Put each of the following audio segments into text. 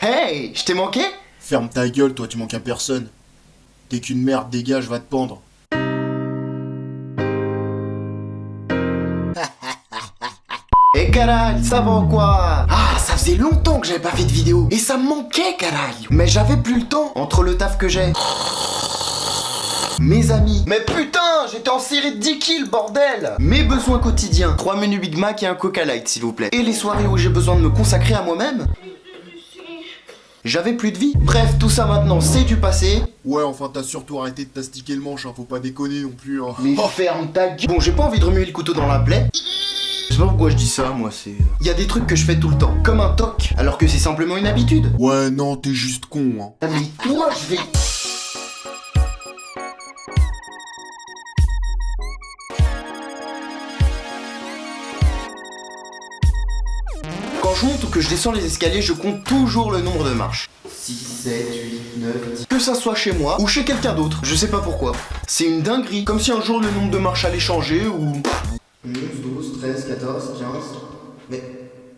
Hey, je t'ai manqué? Ferme ta gueule, toi, tu manques à personne. T'es qu'une merde, dégage, va te pendre. Eh caray, ça va ou quoi? Ah, ça faisait longtemps que j'avais pas fait de vidéo. Et ça me manquait, caray. Mais j'avais plus le temps, entre le taf que j'ai. Mes amis. Mais putain, j'étais en série de 10 kills, bordel. Mes besoins quotidiens. 3 menus Big Mac et un Coca Light, s'il vous plaît. Et les soirées où j'ai besoin de me consacrer à moi-même. J'avais plus de vie. Bref, tout ça maintenant, c'est du passé. Ouais, enfin, t'as surtout arrêté de t'astiquer le manche, hein, faut pas déconner non plus, hein. Mais ferme ta gueule. Bon, j'ai pas envie de remuer le couteau dans la plaie. Je sais pas pourquoi je dis ça, moi, c'est... Il y a des trucs que je fais tout le temps, comme un toc, alors que c'est simplement une habitude. Ouais, non, t'es juste con, hein. Ah, mais toi, je vais... Quand je monte ou que je descends les escaliers, je compte toujours le nombre de marches. 6, 7, 8, 9, 10... Que ça soit chez moi ou chez quelqu'un d'autre, je sais pas pourquoi. C'est une dinguerie, comme si un jour le nombre de marches allait changer ou... 11, 12, 13, 14, 15... Mais...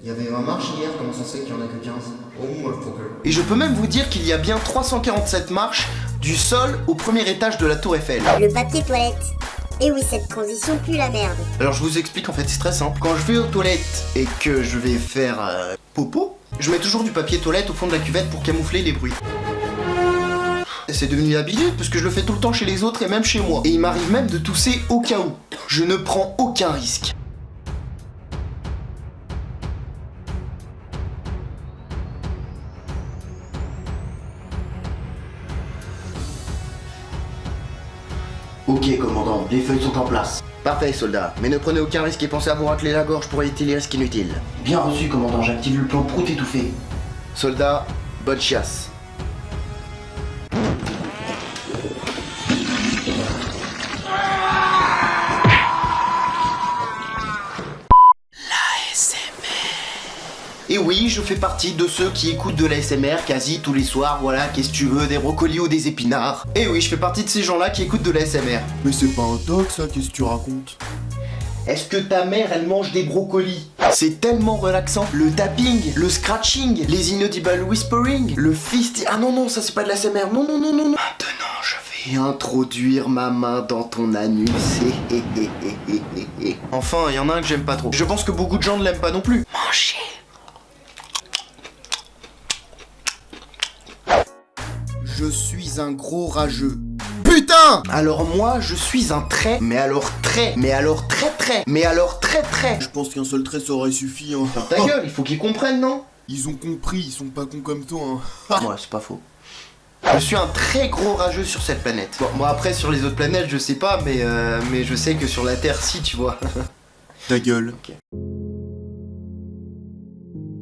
il y avait 20 marches hier, comment ça se fait qu'il y en a que 15? Oh motherfucker. Et je peux même vous dire qu'il y a bien 347 marches du sol au premier étage de la tour Eiffel. Le papier toilette. Et oui, cette transition pue la merde. Alors je vous explique, en fait c'est très simple. Quand je vais aux toilettes et que je vais faire popo, je mets toujours du papier toilette au fond de la cuvette pour camoufler les bruits. Et c'est devenu l'habitude parce que je le fais tout le temps chez les autres et même chez moi. Et il m'arrive même de tousser au cas où. Je ne prends aucun risque. Ok, commandant, les feuilles sont en place. Parfait, soldat, mais ne prenez aucun risque et pensez à vous racler la gorge pour éviter les risques inutiles. Bien reçu, commandant, j'active le plan prout étouffé. Soldat, bonne chasse. Et oui, je fais partie de ceux qui écoutent de l'ASMR quasi tous les soirs, voilà, qu'est-ce que tu veux, des brocolis ou des épinards. Et oui, je fais partie de ces gens-là qui écoutent de l'ASMR. Mais c'est pas un toc, ça, qu'est-ce que tu racontes? Est-ce que ta mère, elle mange des brocolis? C'est tellement relaxant. Le tapping, le scratching, les inaudible whispering, le fist... Ah non, non, ça c'est pas de l'ASMR, non, non, non, non, non. Maintenant, je vais introduire ma main dans ton anus. Enfin, il y en a un que j'aime pas trop. Je pense que beaucoup de gens ne l'aiment pas non plus. Manger. Je suis un gros rageux. Putain! Alors moi, je suis un trait, mais alors très, mais alors très très, mais alors très très. Je pense qu'un seul trait ça aurait suffi, hein. Ferme ta gueule, il faut qu'ils comprennent, non? Ils ont compris, ils sont pas cons comme toi, hein. Ouais, c'est pas faux. Je suis un très gros rageux sur cette planète. Bon, moi après, sur les autres planètes, je sais pas, mais je sais que sur la Terre, si, tu vois. Ta gueule. Ok.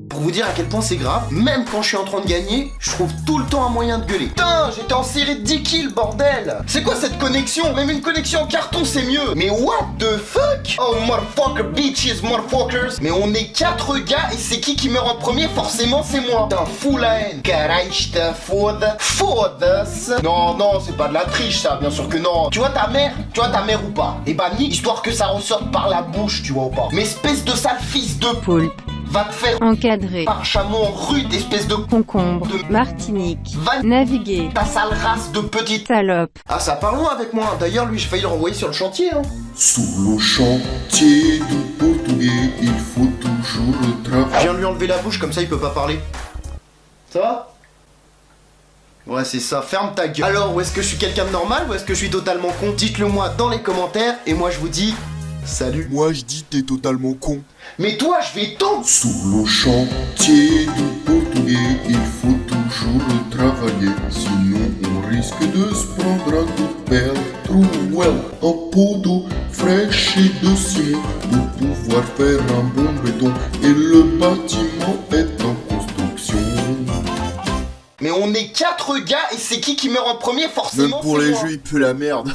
Pour vous dire à quel point c'est grave, même quand je suis en train de gagner, je trouve tout le temps un moyen de gueuler. Putain, j'étais en série de 10 kills, bordel! C'est quoi cette connexion? Même une connexion en carton, c'est mieux! Mais what the fuck? Oh, motherfucker, bitches, motherfuckers! Mais on est 4 gars et c'est qui meurt en premier? Forcément, c'est moi! T'es un fou la haine! Caray, je te fodes! Non, non, c'est pas de la triche, ça, bien sûr que non! Tu vois ta mère ou pas? Eh bah, ni histoire que ça ressorte par la bouche, tu vois ou pas? Mais espèce de sale fils de Poule, va te faire encadré, par chameau rude, espèce de concombre, de Martinique, va naviguer, ta sale race de petite. salope. Ah, ça part loin avec moi. D'ailleurs, lui, j'ai failli le renvoyer sur le chantier, hein. Sous le chantier du portugais, il faut toujours Je travailler. viens de lui enlever la bouche, comme ça, il peut pas parler. Ça va? Ouais, c'est ça, ferme ta gueule. Alors, ou est-ce que je suis quelqu'un de normal, ou est-ce que je suis totalement con? Dites-le moi dans les commentaires, et moi, je vous dis... Salut. Moi je dis t'es totalement con. Mais toi, je vais t'en... Sous le chantier du portugais, il faut toujours travailler. Sinon, on risque de se prendre un coup de pelle. Trouve-well un pot d'eau fraîche et de ciment pour pouvoir faire un bon béton. Et le bâtiment est en construction. Mais on est 4 gars, et c'est qui meurt en premier? Forcément, Même pour c'est les moi. jeux il pue la merde.